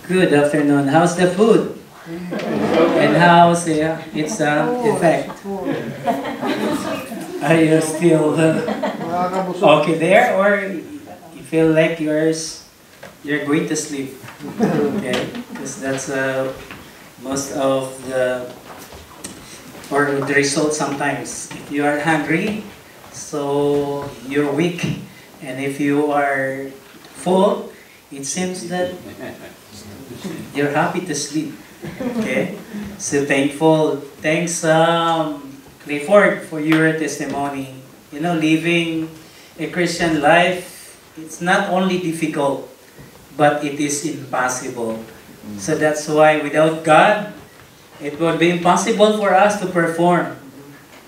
Good afternoon. How's the food? And how's its effect? Are you still okay there, or you feel like you're going to sleep? Okay, because that's most of the or the result sometimes. If you are hungry, so you're weak, and if you are full, it seems that you're happy to sleep. Okay? So thankful. Thanks, Clifford, for your testimony. You know, living a Christian life, it's not only difficult, but it is impossible. So that's why without God, it would be impossible for us to perform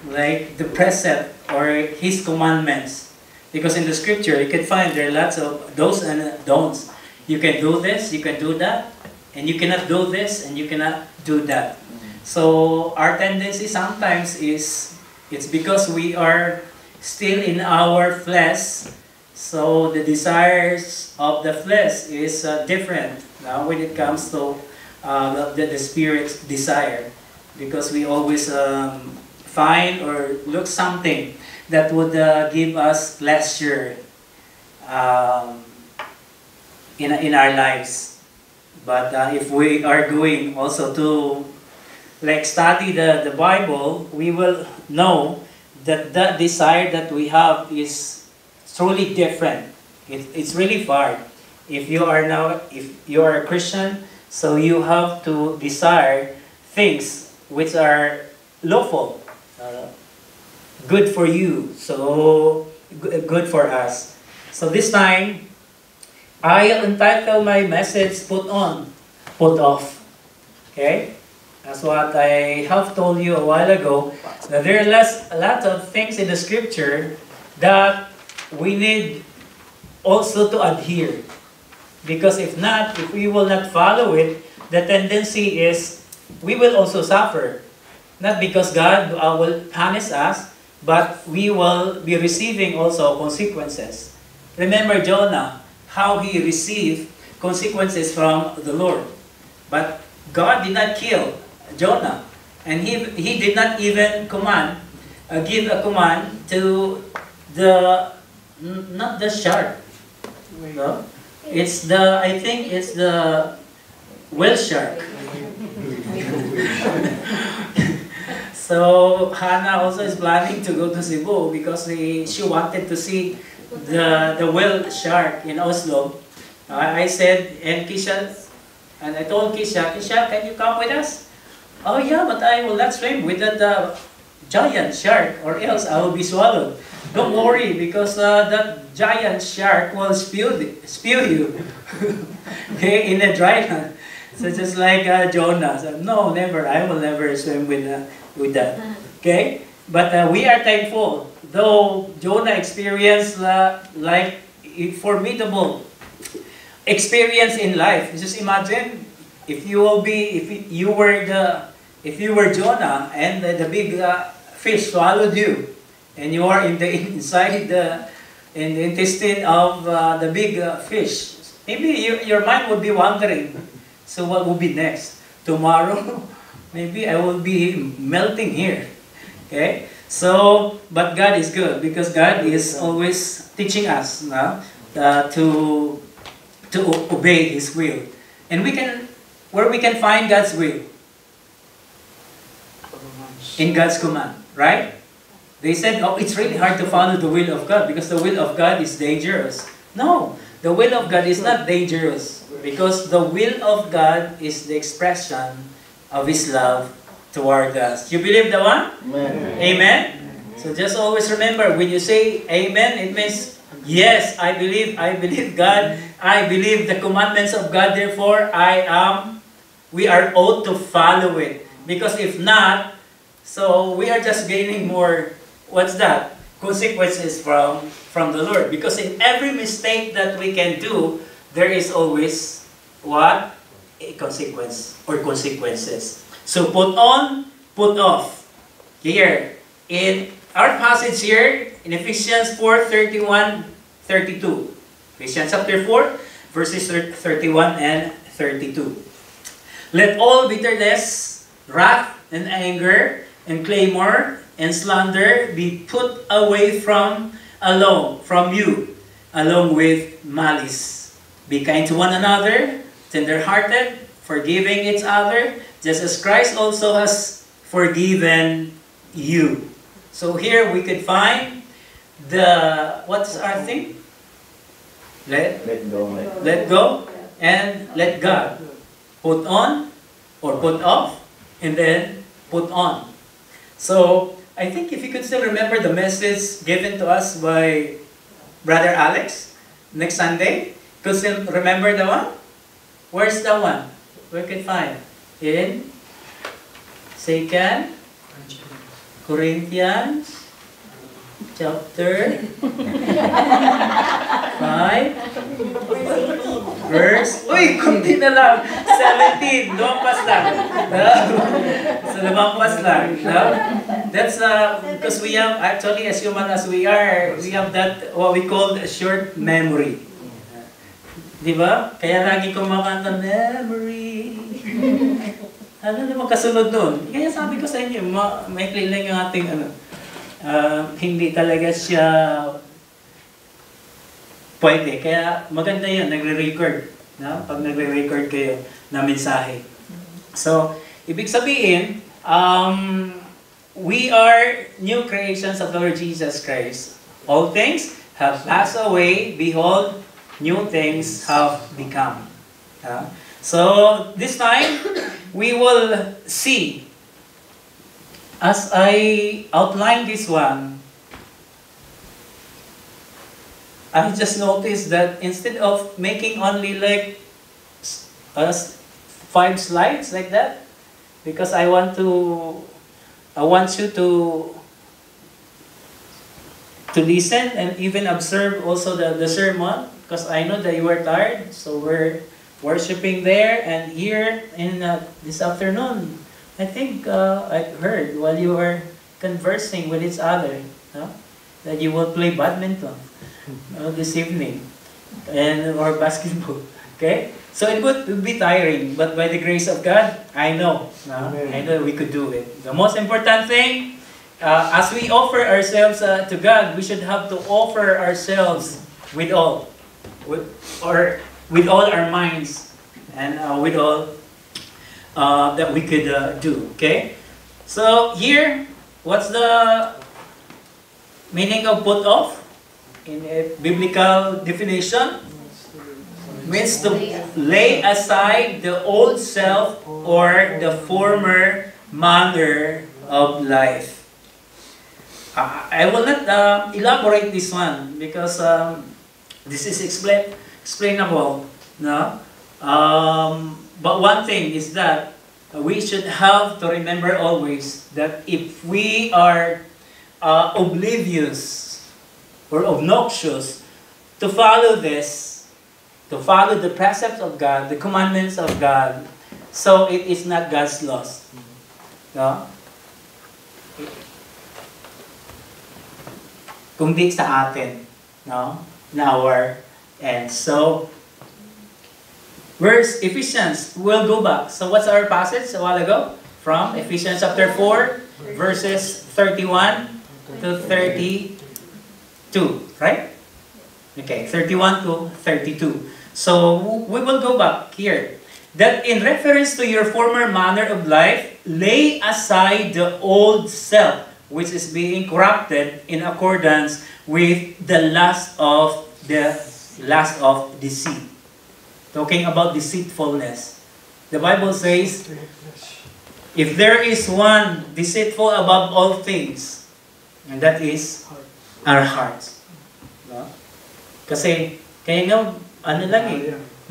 like the precept or His commandments. Because in the scripture, you can find there are lots of do's and don'ts. You can do this, you can do that, and you cannot do this, and you cannot do that. So our tendency sometimes is, it's because we are still in our flesh, so the desires of the flesh is different now when it comes to the Spirit's desire. Because we always find or look something that would give us pleasure in our lives. But if we are going also to like study the Bible, we will know that the desire that we have is truly different. It's really far. If you are a Christian, so you have to desire things which are lawful, good for you, so good for us. So this time, I'll entitle my message, Put On, Put Off. Okay? That's what I have told you a while ago, that there are a lot of things in the scripture that we need also to adhere. Because if not, if we will not follow it, the tendency is we will also suffer. Not because God will punish us, but we will be receiving also consequences. Remember Jonah, how he received consequences from the Lord. But God did not kill Jonah. And he did not even give a command to not the shark. No? I think it's the whale shark. So Hannah also is planning to go to Cebu because she wanted to see the whale shark in Oslo. I said, and I told Kisha, can you come with us? Oh yeah, but I will not swim with that giant shark, or else I will be swallowed. Don't worry, because that giant shark will spew you. Okay, in the dry land. So just like Jonah said, no, never. I will never swim with that. Okay, but we are thankful. Though Jonah experienced like a formidable experience in life. Just imagine if you were Jonah and the big fish swallowed you, and you are inside the intestine of the big fish. Maybe your mind would be wondering. So what will be next? Tomorrow, maybe I will be melting here. Okay. So, but God is good because God is always teaching us to obey His will, and where we can find God's will in God's command, right? They said, "Oh, it's really hard to follow the will of God because the will of God is dangerous." No, the will of God is not dangerous because the will of God is the expression of His love toward us. You believe the one? Amen. Amen? So just always remember, when you say Amen, it means, yes, I believe God, I believe the commandments of God, therefore we are ought to follow it. Because if not, so we are just gaining more, what's that? Consequences from the Lord. Because in every mistake that we can do, there is always what? A consequence or consequences. So put on, put off. Here, in our passage here, in Ephesians 4:31, 32. Ephesians chapter 4, verses 31 and 32. Let all bitterness, wrath, and anger, and clamor, and slander be put away from you, along with malice. Be kind to one another, tender-hearted, forgiving each other, just as Christ also has forgiven you. So here we could find what's our thing? Let go, and let God. Put on, or put off, and then put on. So, I think if you could still remember the message given to us by Brother Alex next Sunday, could still remember the one? Where's the one? We can find in 2 Corinthians chapter 5 verse, kunti na lang, 17, lumampas lang. So lumampas lang. No? That's because we have, actually, as human as we are, we have that, what we call a short memory. Di ba? Kaya lagi kong makanta, memory. Ano naman kasunod nun? Kaya sabi ko sa inyo, maikli lang yung ating hindi talaga siya pwede. Kaya maganda yun, nagre-record. No? Pag nagre-record kayo na mensahe. So, ibig sabihin, we are new creations of the Lord Jesus Christ. All things have passed away. Behold, new things have become. So, this time, we will see, as I outline this one, I just noticed that instead of making only like 5 slides like that, because I want you to listen and even observe also the sermon, because I know that you are tired, so we're worshiping there and here in this afternoon. I think I heard while you were conversing with each other that you will play badminton this evening or basketball. Okay, so it would be tiring, but by the grace of God, I know we could do it. The most important thing, as we offer ourselves to God, we should have to offer ourselves with all our minds and with all that we could do. Okay, so here, what's the meaning of put off in a biblical definition? Means to lay aside the old self or the former manner of life. I will not elaborate this one because this is explainable. No? But one thing is that we should have to remember always that if we are oblivious or obnoxious to follow this, to follow the precepts of God, the commandments of God, so it is not God's laws. No? Kundi sa atin, no? In our end. So, verse Ephesians, we'll go back. So what's our passage a while ago? From Ephesians chapter 4, verses 31 to 32. Right? Okay, 31 to 32. So we will go back here. That in reference to your former manner of life, lay aside the old self, which is being corrupted in accordance with the lust of deceit. Talking about deceitfulness. The Bible says, if there is one deceitful above all things, and that is our hearts. No? Kasi, kaya nga,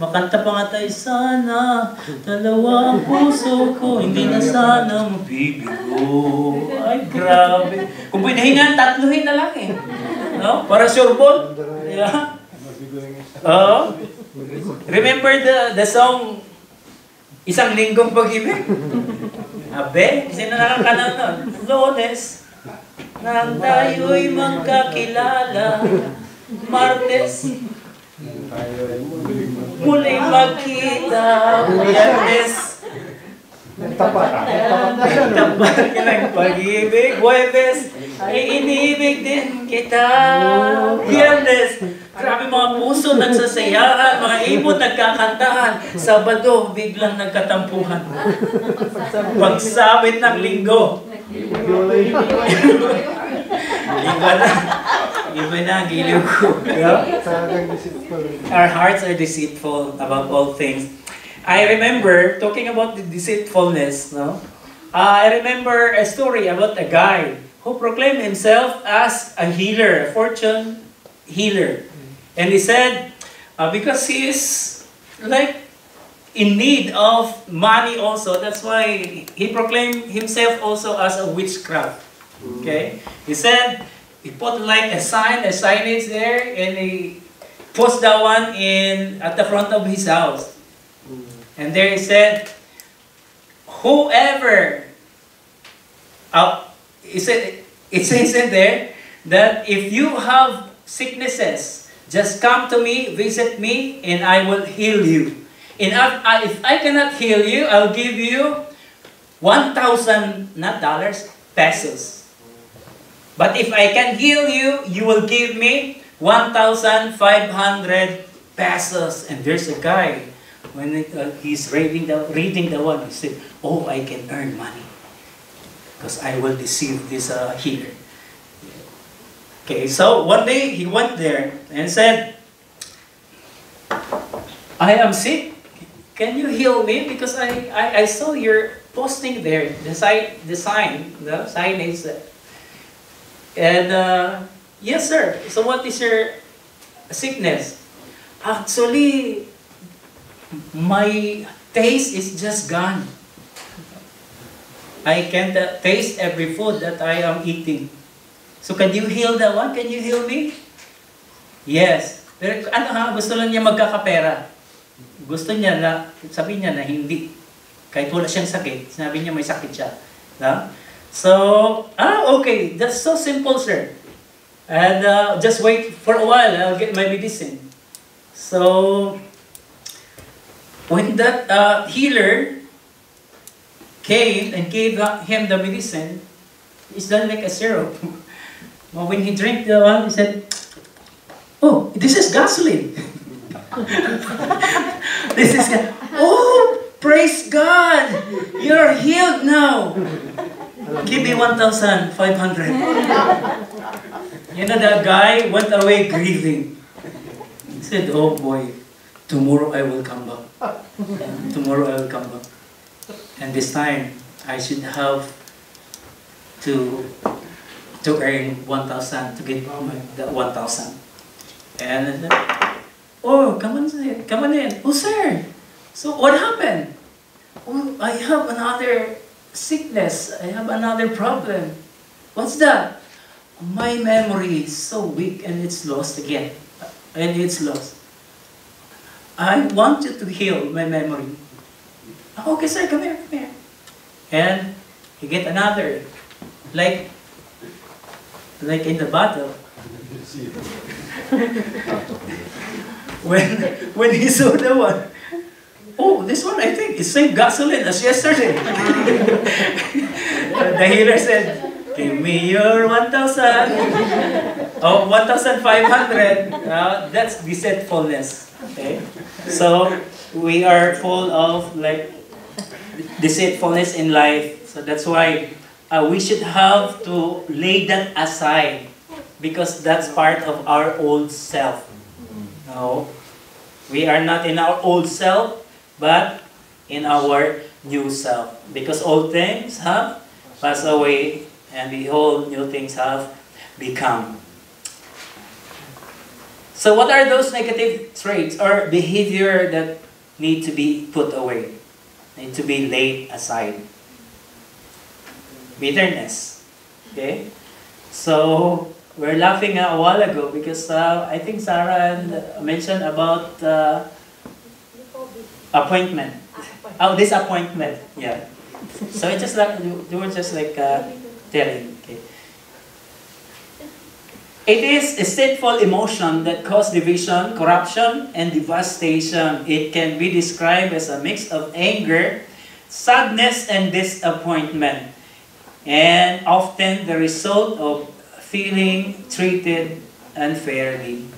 makanta pa nga tayo, sana, dalawa ang puso ko, hindi na sana mabibigo. Ay, grabe. Kung pwede hingan, tatluhin na lang No? Para sure ball. Yeah. Remember the song, Isang Linggong Pag-ibig? Abe, sino nakakanaw nun? Lunes, nang tayo'y magkakilala, Martes, muling magkita, Webes. Nagtapat na siya, no? Nagtapat ka ng pag-ibig, Webes. Inibig din kita, Viernes. Grabe mga puso nagsasayaan, mga ibon nagkakantahan. Sabado, biglang nagkatampuhan. Pagsabit ng linggo. Iba na ang giliw ko. Our hearts are deceitful above all things. I remember, talking about the deceitfulness, no? I remember a story about a guy who proclaimed himself as a healer, a fortune healer. And he said, because he is like in need of money also, that's why he proclaimed himself also as a witchcraft. Okay? He said, he put like a signage there, and he post that one at the front of his house. And there he said, whoever, it says in there that if you have sicknesses, just come to me, visit me, and I will heal you. And if I cannot heal you, I'll give you 1,000, not dollars, pesos. But if I can heal you, you will give me 1,500 pesos. And there's a guy, when he's reading the one, he said, oh, I can earn money because I will deceive this healer. Okay, so one day he went there and said, I am sick. Can you heal me? Because I saw your posting there, the signage. And yes, sir. So what is your sickness? Actually, my taste is just gone. I can't taste every food that I am eating. So can you heal that one? Can you heal me? Yes. Pero gusto lang niya magkakapera. Gusto niya na, sabi niya na hindi. Kahit wala siyang sakit, sinabi niya may sakit siya. No? So, okay. That's so simple, sir. And just wait for a while, I'll get my medicine. So, when that healer came and gave him the medicine, it's done like a syrup. When he drank the one, he said, oh, this is gasoline. Oh, praise God! You're healed now. Give me 1,500. You know, that guy went away grieving. He said, oh boy, tomorrow I will come back. Tomorrow I will come back. And this time, I should have to earn 1,000 to get that 1,000. And oh, come on in. Oh, sir. So what happened? Oh, I have another sickness. I have another problem. What's that? My memory is so weak and it's lost again. And it's lost. I want you to heal my memory. Okay, sir, come here. And he get another, like in the battle. when he saw the one, oh, this one I think is same gasoline as yesterday. The healer said, give me your 1,000. Oh, 1,500. That's deceitfulness. Okay? So, we are full of like deceitfulness in life. So that's why we should have to lay that aside, because that's part of our old self. No, we are not in our old self, but in our new self. Because old things have passed away, and behold, new things have become. So what are those negative traits or behavior that need to be put away? Need to be laid aside? Bitterness. Okay? So, we're laughing a while ago because I think Sarah mentioned about appointment. Oh, disappointment. Yeah. So it's just like, you were just like telling. Okay. It is a sinful emotion that causes division, corruption, and devastation. It can be described as a mix of anger, sadness, and disappointment, and often the result of feeling treated unfairly.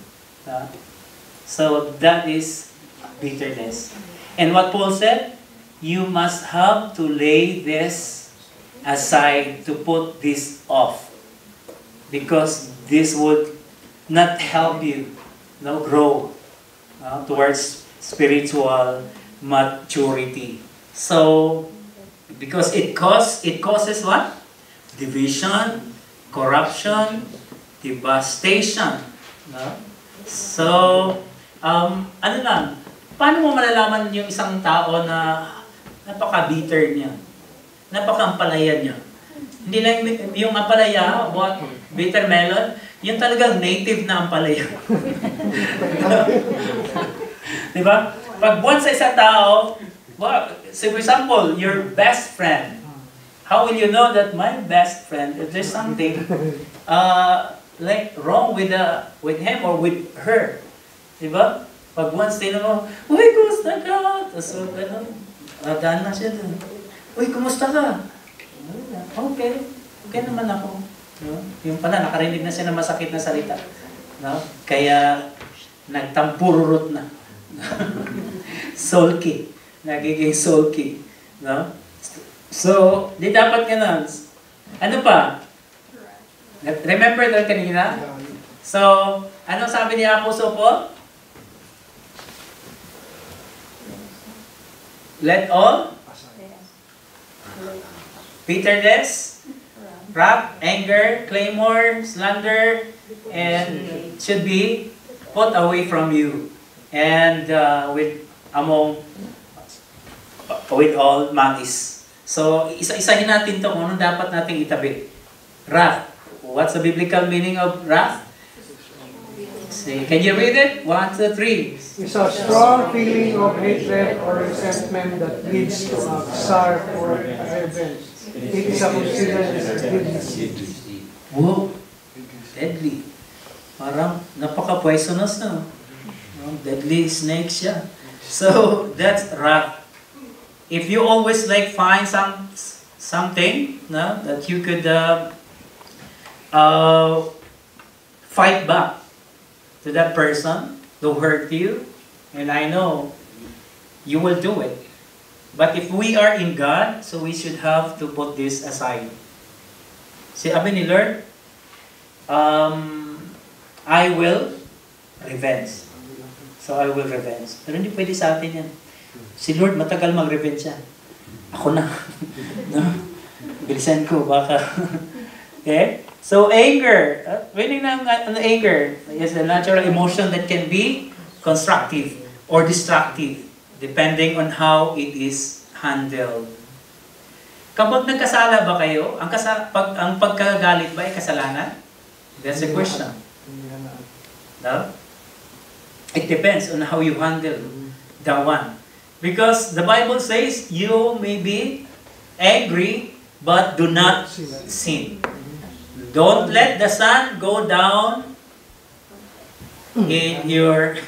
So that is bitterness. And what Paul said, you must have to lay this aside, to put this off, because this would not help you grow towards spiritual maturity. So, because it causes what? Division, corruption, devastation. No? So, ano lang, paano mo malalaman yung isang tao na napaka-bitter niya, napaka-ampalaya niya? Hindi lang yung ampalaya, what? Bitter melon, yung talagang native na ampalaya. Diba? Pag buwan sa isang tao, so for example, your best friend, how will you know that my best friend, if there's something like wrong with him or with her? Diba? Pag once tinanong mo, uy, kumusta ka? So, daan na siya dun. Uy, kumusta ka? Okay. Okay naman ako. No? Yung pala, nakarinig na siya ng masakit na salita. No? Kaya, nagtampururot na. Sulky. Nagiging sulky. No? So, di dapat ganun. Ano pa? Remember doon kanina? So, anong sabi ni Apostle Paul? Let all bitterness, wrath, anger, clamor, slander, and should be put away from you. And with all malice. So, isa-isahin natin ito kung anong dapat nating itabi. Wrath. What's the biblical meaning of wrath? See, can you read it? 1, 2, 3. It's a strong feeling of hatred or resentment that leads to a desire for revenge. It is a considered deadly. Whoa! Deadly. Parang napaka-poisonous na. Deadly snake siya. So, that's wrath. If you always find something that you could fight back to that person to hurt you, and I know you will do it. But if we are in God, so we should have to put this aside. Sabi ni Lord, I will revenge. So I will revenge. Pero hindi pwede sa atin yan. Si Lord matagal mag-revenge yan. Ako na. No? Bilisan ko, baka. Okay? So anger. Meaning ng anger is a natural emotion that can be constructive or destructive depending on how it is handled. Kapag nagkasala ba kayo, ang pagkagalit ba ay kasalanan? That's the question. No? It depends on how you handle that one. Because the Bible says you may be angry but do not sin. Don't let the sun go down in your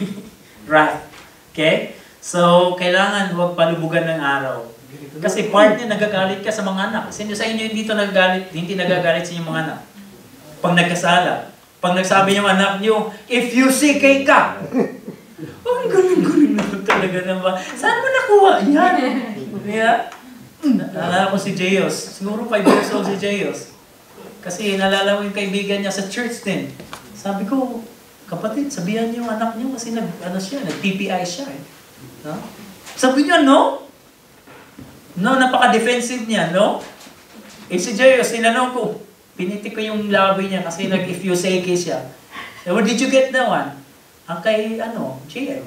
wrath. Okay? So, kailangan huwag palubugan ng araw. Kasi part niya, nagagalit ka sa mga anak. Sino sa inyo dito nagagalit, hindi nagagalit sa inyong mga anak? Pag nagkasala. Pag nagsabi yung anak niyo, if you CK ka. Oh, ganun naman talaga naman. Saan mo nakuha yan? Yeah? Naalala ko si Jeyos. Siguro 5 years old si Jeyos. Kasi nalala ko yung kaibigan niya sa church din. Sabi ko, kapatid, sabihan niyo yung anak niyo kasi nag-TPI siya eh. No? Sabi niya, no? No, napaka-defensive niya, no? Eh si Jeyos, tinanong ko, pinitik ko yung labi niya kasi if you say kiss siya. Where did you get that one? Ang kay, GM.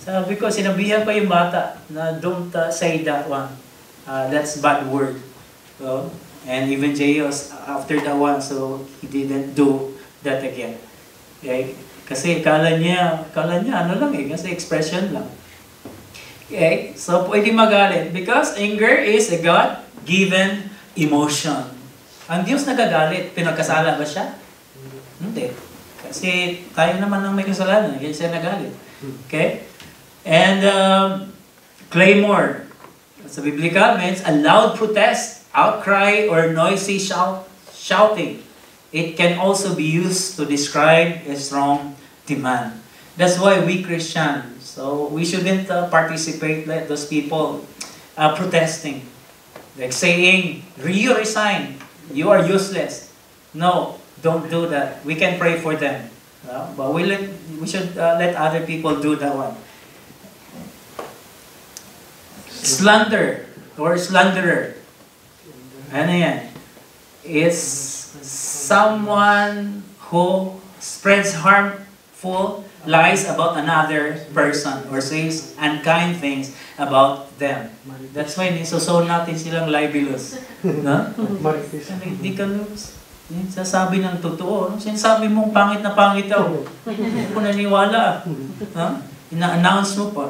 Sabi ko, sinabihan ko yung bata na don't say that one. That's bad word. So, and even Jeyos, after that one, so he didn't do that again. Okay? Kasi kala niya, kasi expression lang. Okay? So, pwede magalit. Because anger is a God-given emotion. Ang Diyos nagagalit, pinagkasala ba siya? Hindi. Kasi tayo naman ang may kasalanan. Kaya siya nagalit. Okay? And claymore. Sa biblical means a loud protest, outcry, or noisy shouting. It can also be used to describe a strong demand. That's why we Christians, so we shouldn't participate like those people protesting. Like saying, you resign, you are useless. No, don't do that. We can pray for them. But we should let other people do that one. Slander or slanderer. Ano yan? Is someone who spreads harmful lies about another person or says unkind things about them. That's why nisosold natin silang libelous. No? Hindi ka sasabi ng totoo. Sinasabi mong pangit na pangit ako. Hindi ko naniwala. Ina-announce mo pa.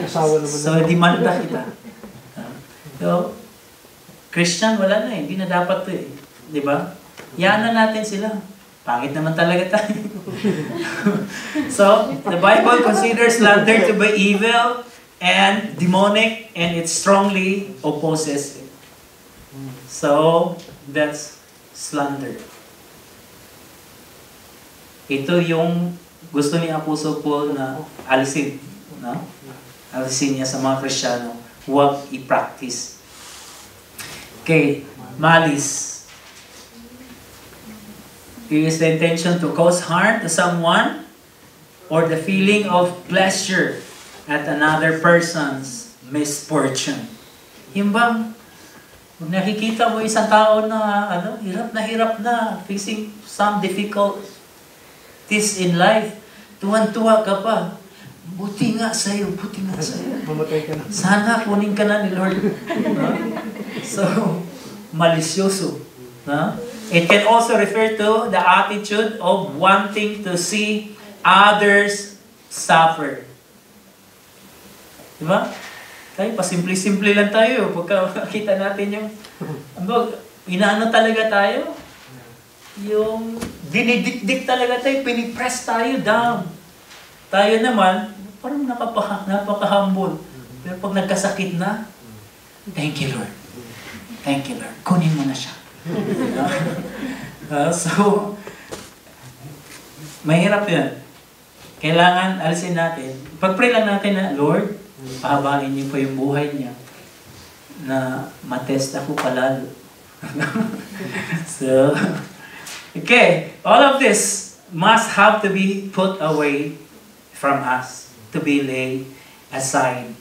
So, demanda kita. So, Christian, wala na eh. Hindi na dapat to eh. Di ba? Yan na natin sila. Pangit naman talaga tayo. So, the Bible considers slander to be evil and demonic, and it strongly opposes it. So, that's slander. Ito yung gusto ni Apostle Paul na alisin. No? Alisin niya sa mga Kristiyano. Huwag i-practice. Okay, malice. It is the intention to cause harm to someone or the feeling of pleasure at another person's misfortune. Yung bang nakikita mo isang tao na hirap na facing some difficulties in life, tuwan-tuwa ka pa. Buti nga sa'yo. Mamatay ka na. Sana kunin ka na ni Lord. So, malisyoso. It can also refer to the attitude of wanting to see others suffer. Diba? Tayo, pasimple-simple lang tayo. Pagka makita natin yung, inaano talaga tayo? Yung dinidikdik talaga tayo, pinipress tayo down. Tayo naman, parang napaka-humble. Pero pag nagkasakit na, thank you Lord. Thank you Lord. Kunin mo na siya. So, mahirap yan. Kailangan alisin natin. Pag-pray lang natin na, Lord, pahabain niyo po yung buhay niya na matest ako palalo. So, okay. All of this must have to be put away from us, to be laid aside,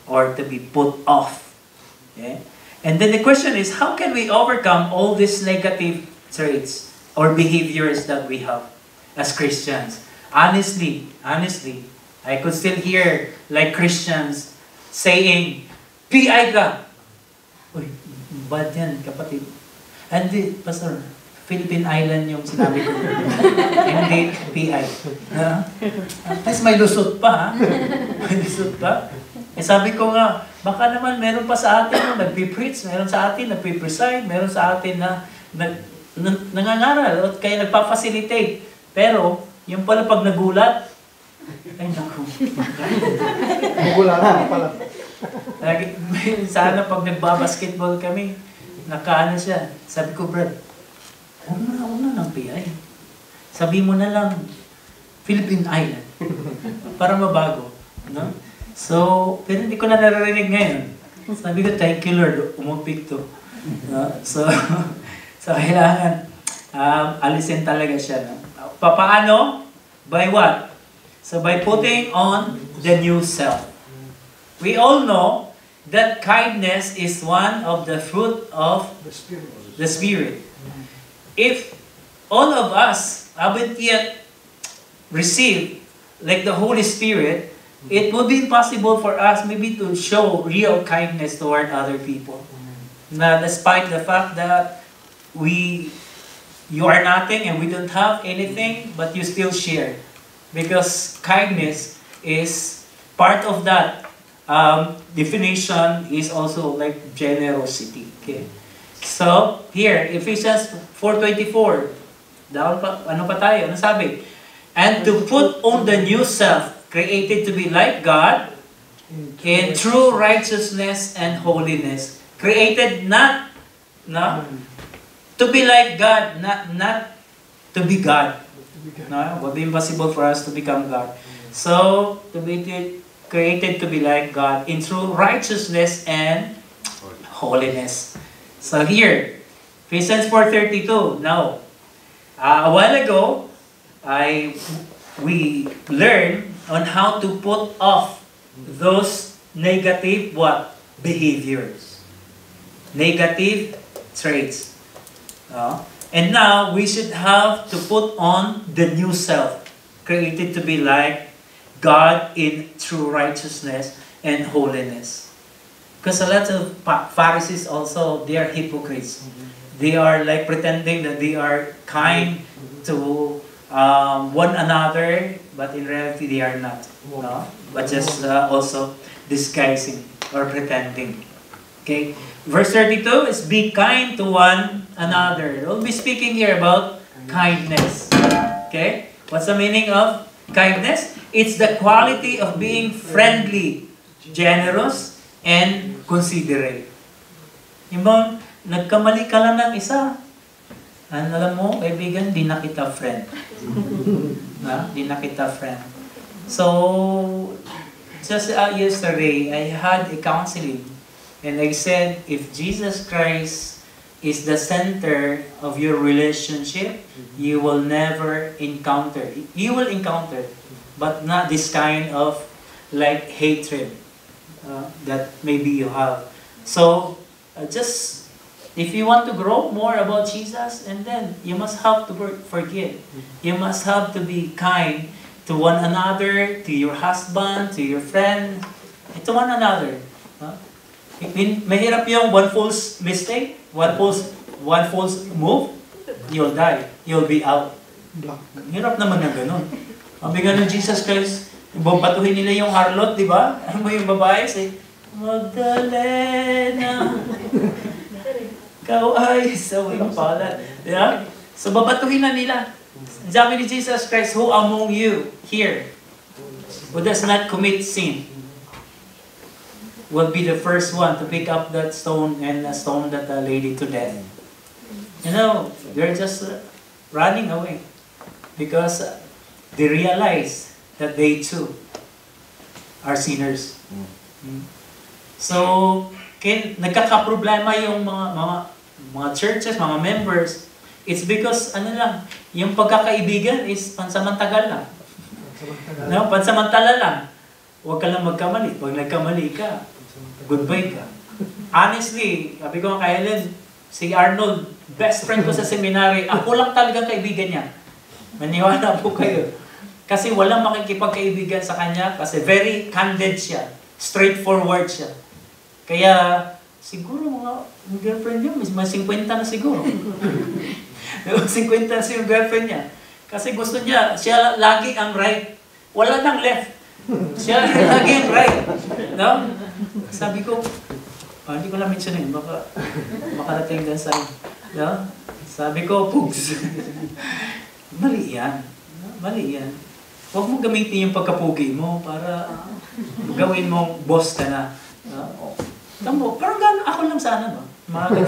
or to be put off. Okay? And then the question is, how can we overcome all these negative traits or behaviors that we have as Christians? Honestly, I could still hear like Christians saying, PI ka! Uy, bad yan, kapatid. Hindi, Pastor, Philippine Island yung sinabi ko. Hindi, PI. At least may lusot pa, ha? May lusot pa. Eh sabi ko nga, baka naman meron pa sa atin na nagpipreach, meron sa atin nagpipreside, meron sa atin na nangangaral at kaya nagpa-facilitate. Pero, yung pala pag nagulat, ay naku. Nagulat na pala. Sana pag nagbabasketball kami, nakaano siya. Sabi ko, Brad, huwag na ng PI. Sabi mo na lang, Philippine Island. Para mabago. No? So, pero hindi ko na naririnig ngayon. Sabi ko, thank you Lord, umupik to. So kailangan alisin talaga siya. No? Paano? By what? So by putting on the new self. We all know that kindness is one of the fruit of the Spirit. If all of us haven't yet received like the Holy Spirit, it would be impossible for us maybe to show real kindness toward other people. Na despite the fact that you are nothing and we don't have anything, but you still share. Because kindness is part of that definition is also like generosity. Okay? So, here, Ephesians 4:24. Ano pa tayo? Ano sabi? And to put on the new self, created to be like God, in true righteousness and holiness. Created not to be like God, not to be God. No, it would be impossible for us to become God. So, to be created to be like God in true righteousness and holiness. So here, Ephesians 4:32. Now, a while ago, we learned on how to put off those negative behaviors, negative traits. And now we should have to put on the new self, created to be like God in true righteousness and holiness. Because a lot of Pharisees also, they are hypocrites. They are like pretending that they are kind to one another, but in reality they are not. But just also disguising or pretending. Okay. Verse 32 is be kind to one another. We'll be speaking here about kindness. Okay. What's the meaning of kindness? It's the quality of being friendly, generous, and considerate. Yung bang nagkamali ka lang ng isa, alam mo, kaibigan, di na kita friend. Di na kita friend. So, just yesterday, I had a counseling. And I said, if Jesus Christ is the center of your relationship, you will never encounter. You will encounter, but not this kind of like hatred that maybe you have. So, just if you want to grow more about Jesus, and then you must have to forgive. You must have to be kind to one another, to your husband, to your friend, to one another. Mahirap yung one false mistake, one false move, you'll die. You'll be out. Hirap naman na ganun. Sabi nga ng Jesus Christ, batuhin nila yung harlot, di ba? Ano mo yung babae? Say, Magdalena, ikaw ay sawing palad. Yeah? So babatuhin na nila. Sabi ni Jesus Christ, who among you here who does not commit sin will be the first one to pick up that stone and stone that lady to death. You know, they're just running away because they realize that they too are sinners. So, nagkakaproblema yung mga churches, mga members. It's because yung pagkakaibigan is pansamantagal lang. No, pansamantala lang. Huwag ka lang magkamali. Pag nagkamali ka, goodbye ka. Honestly, sabi ko kay Helen, si Arnold, best friend ko sa seminary, ako lang talagang kaibigan niya. Maniwala po kayo. Kasi walang makikipagkaibigan sa kanya kasi very candid siya. Straightforward siya. Kaya, siguro mga girlfriend niya, may 50 na siguro. 50 na siya yung girlfriend niya. Kasi gusto niya, siya lagi ang right. Wala nang left. Siya lagi ang right. No? Sabi ko, hindi ko lang mentionin, baka makarating din sa'yo. No? Sabi ko, pugs. Mali yan. Mali yan. Huwag mo gamitin yung pagkapugi mo para gawin mong boss ka na. Tamo, parang gano'n, ako lang sana, no? Mga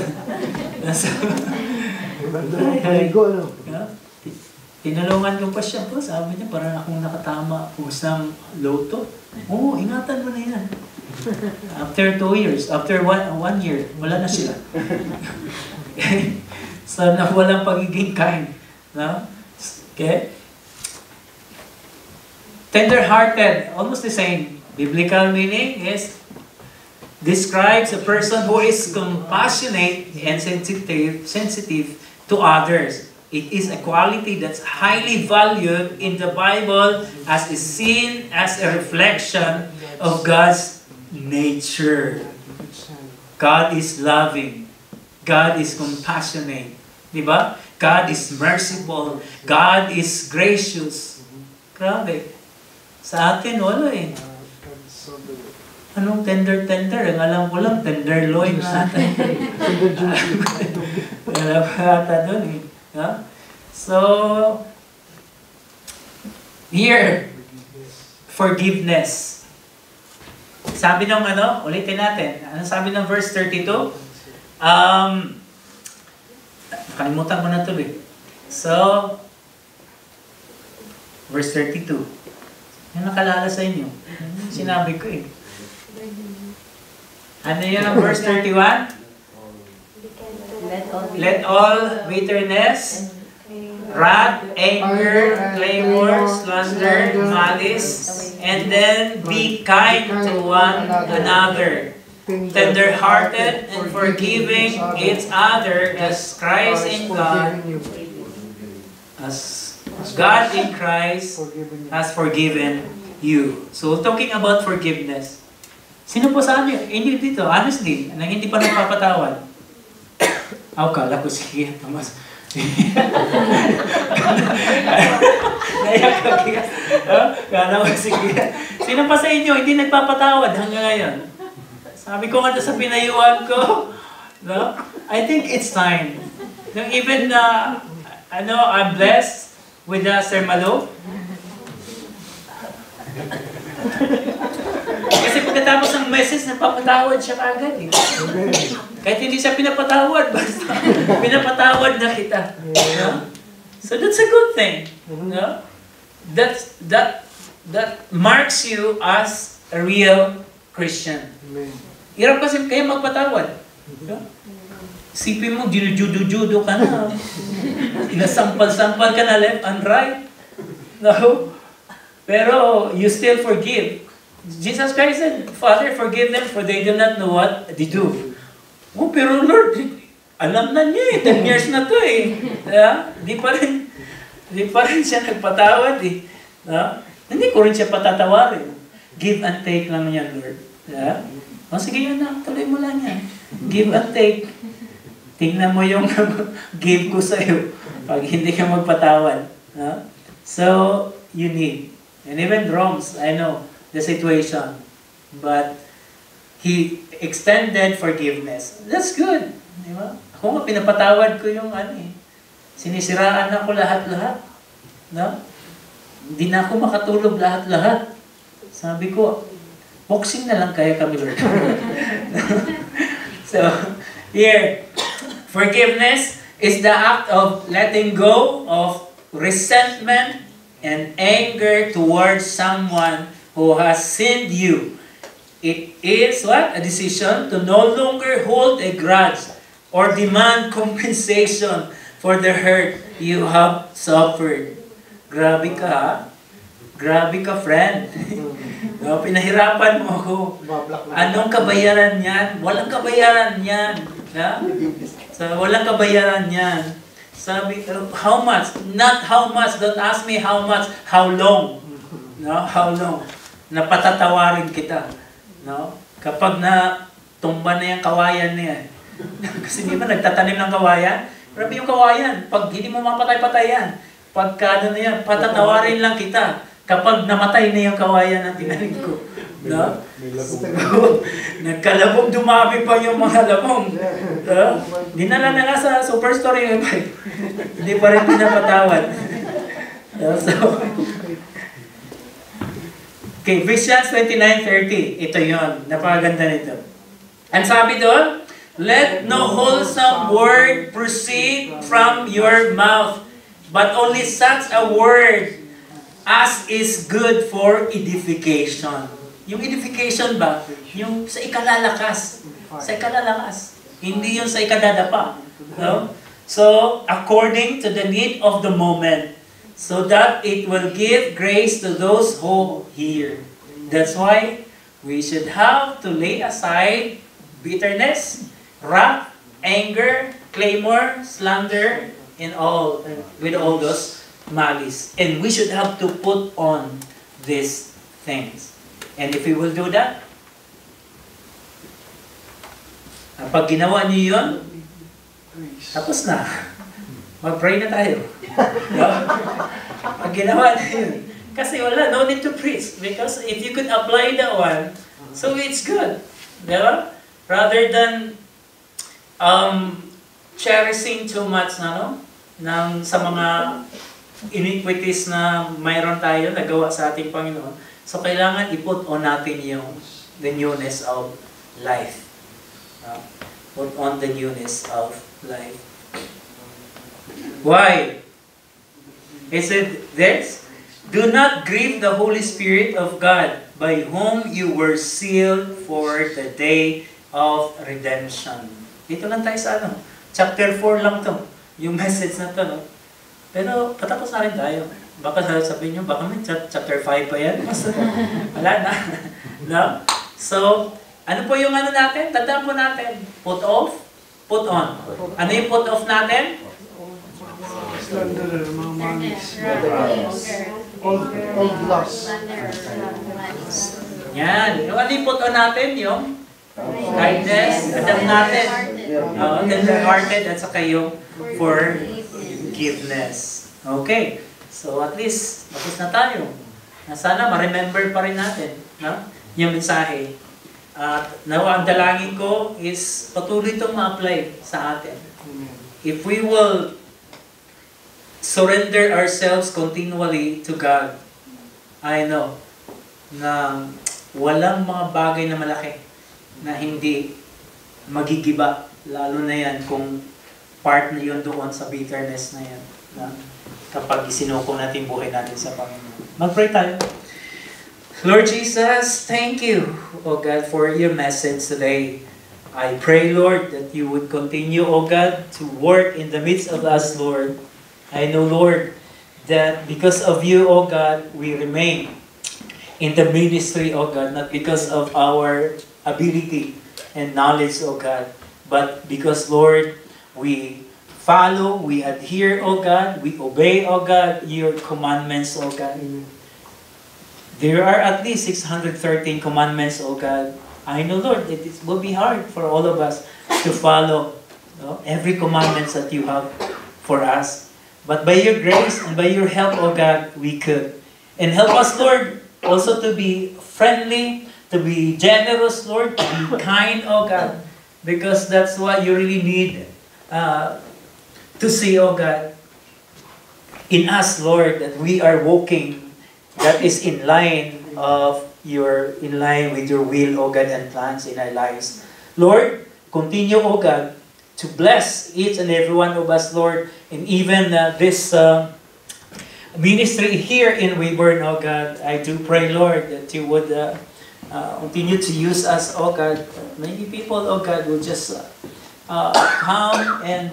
tinulungan ko pa siya po, sabi niya, parang akong nakatama kung isang loto. Oo, ingatan mo na yan. After 2 years, after 1 year, wala na sila. So, walang pagiging kind. No? Okay? Tender-hearted, almost the same. Biblical meaning is describes a person who is compassionate and sensitive to others. It is a quality that's highly valued in the Bible as is seen as a reflection of God's nature. God is loving. God is compassionate. Diba? God is merciful. God is gracious. Grabe. Sa atin, wala eh. Anong tender-tender? Ang alam ko lang, tenderloin natin. Wala pa ata doon eh. So, here, forgiveness. Sabi ng ulitin natin. Ano sabi ng verse 32? Kalimutan ko na tuloy. So, verse 32. Yung nakalala sa inyo. Sinabi ko eh. Ano yun ang verse 31? Let all bitterness, wrath, anger, clamor, slander, malice, and then be kind to one another, tender-hearted and forgiving each other as Christ in God, as God in Christ has forgiven you. So, talking about forgiveness. Sino po sa amin? Hindi dito, honestly, nang hindi pa nagpapatawad. Kala ko sige, Tomas. Naiyak ka kaya. Kala ko sige. Sino pa sa inyo hindi nagpapatawad hanggang ngayon? Sabi ko nga sa pinayuhan ko, no? I think it's time. Even, I'm blessed with Sir Malo. Kasi pagkatapos ng message, nagpapatawad siya agad eh. Kahit hindi siya pinapatawad, basta pinapatawad na kita. No? So that's a good thing. No? That marks you as a real Christian. Hirap kasi kayo magpatawad. No? Sipin mo, judo ka na. Inasampal-sampal ka na left and right. No? Pero you still forgive. Jesus Christ said, Father, forgive them for they do not know what they do. Oh, pero Lord, alam na niya eh. 10 years na to eh. Di pa rin siya nagpatawad eh. Hindi ko rin siya patatawarin. Give and take lang niya, Lord. Sige yun na, tuloy mo lang yan. Give and take. Tingnan mo yung give ko sa'yo pag hindi ka magpatawad. So, you need. And even Roms, I know the situation. But He extended forgiveness. That's good. Di ba? Ako nga, pinapatawad ko yung sinisiraan ako lahat-lahat. No? Hindi na ako makatulog lahat-lahat. Sabi ko, boxing na lang kaya kami, Lord. So, here, forgiveness is the act of letting go of resentment and anger towards someone who has sinned you. It is what? A decision to no longer hold a grudge or demand compensation for the hurt you have suffered. Grabe ka, ha? Grabe ka, friend. No, pinahirapan mo ako. Anong kabayaran yan? Walang kabayaran yan. So, walang kabayaran yan. Sabi, how much? Not how much. Don't ask me how much. How long? No? How long? Napatatawarin kita. No? Kapag na tumba na yung kawayan niya. Kasi di ba nagtatanim ng kawayan? Grabe yung kawayan. Pag hindi mo mapatay-patay yan. Pagka na yan, patatawarin lang kita. Kapag namatay na yung kawayan ang tinanim ko. No? Nagkalabog, dumami pa yung mga labong. Dinala na nga sa superstore yung bike. Hindi pa rin pinapatawad. So, okay, Ephesians 29:30. Ito yun. Napakaganda nito. Ang sabi doon, let no wholesome word proceed from your mouth, but only such a word as is good for edification. Yung edification ba? Yung sa ikalalakas. Sa ikalalakas. Hindi yung sa ikadadapa. No? So, according to the need of the moment, so that it will give grace to those who hear. That's why we should have to lay aside bitterness, wrath, anger, clamor, slander, and all, with all those malice. And we should have to put on these things. And if we will do that, pag ginawa niyo yun, tapos na. Mag-pray na tayo. Pag ginawa na yun. Kasi wala, no need to preach. Because if you could apply that one, so it's good. Diba? Rather than cherishing too much, no? sa mga iniquities na mayroon tayo nagawa sa ating Panginoon. So kailangan i-put on natin the newness of life. Put on the newness of life. Why? He said this, do not grieve the Holy Spirit of God, by whom you were sealed for the day of redemption. Dito lang tayo sa chapter 4 lang to, yung message na to, no? Pero patapos na rin tayo. Baka sabihin nyo, baka may chapter 5 pa yan. Wala na. No? So, ano po yung natin? Tandaan po natin. Put off, put on. Ano yung put off natin? Slander, mga manis. Old loss. Yan. Yung ano yung put on natin? Yung kindness, adapt natin. Tender-hearted, at saka yung forgiveness. Okay. So at least, tapos na tayo. Sana ma-remember pa rin natin, no? Yung mensahe. At nawa, ang dalangin ko is patuloy itong ma-apply sa atin. If we will surrender ourselves continually to God, I know na walang mga bagay na malaki na hindi magigiba. Lalo na yan kung part na yun doon sa bitterness na yan. Na kapag isinuko natin buhay natin sa Panginoon. Mag-pray tayo. Lord Jesus, thank you, O God, for your message today. I pray, Lord, that you would continue, O God, to work in the midst of us, Lord. I know, Lord, that because of you, O God, we remain in the ministry, O God, not because of our ability and knowledge, O God, but because, Lord, we follow, we adhere, O God, we obey, O God, your commandments, O God. There are at least 613 commandments, O God. I know, Lord, it will be hard for all of us to follow every commandment that you have for us. But by your grace and by your help, O God, we could. And help us, Lord, also to be friendly, to be generous, Lord, to be kind, O God, because that's what you really need to see, O God, in us, Lord, that we are walking that is in line with your will, O God, and plans in our lives. Lord, continue, O God, to bless each and every one of us, Lord, and even this ministry here in Weyburn, O God. I do pray, Lord, that you would continue to use us, O God. Many people, O God, will just come and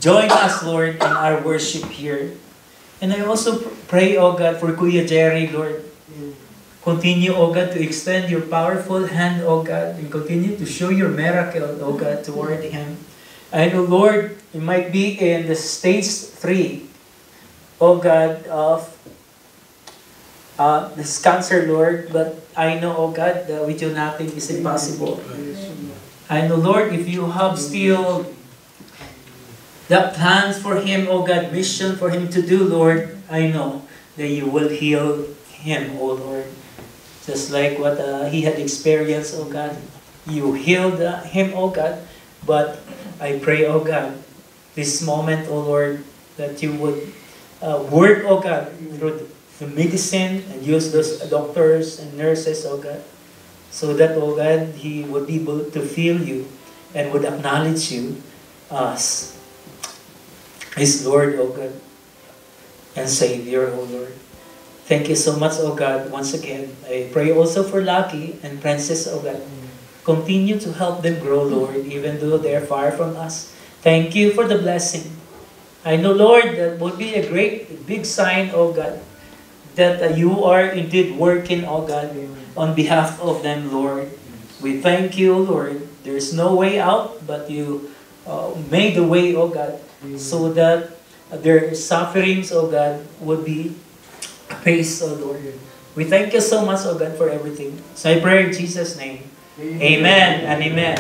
join us, Lord, in our worship here. And I also pray, O God, for Kuya Jerry, Lord. Continue, O God, to extend your powerful hand, O God, and continue to show your miracle, O God, toward him. I know, Lord, it might be in the stage 3, O God, of this cancer, Lord, but I know, O God, that with you nothing is impossible. I know, Lord, if you have still the plans for him, O God, mission for him to do, Lord, I know that you will heal him, O Lord. Just like what he had experienced, O God. You healed him, O God. But I pray, O God, this moment, O Lord, that you would work, O God, through the medicine and use those doctors and nurses, O God, so that, O God, he would be able to feel you and would acknowledge you as his Lord, O God, and Savior, O Lord. Thank you so much, O God, once again. I pray also for Lucky and Princess, O God. Continue to help them grow, Lord, even though they are far from us. Thank you for the blessing. I know, Lord, that will be a great, big sign, O God, that you are indeed working, O God, on behalf of them, Lord. We thank you, Lord. There's no way out, but you made the way, O God, so that their sufferings, O God, would be appeased, O Lord. We thank you so much, O God, for everything. So I pray in Jesus' name. Amen and amen.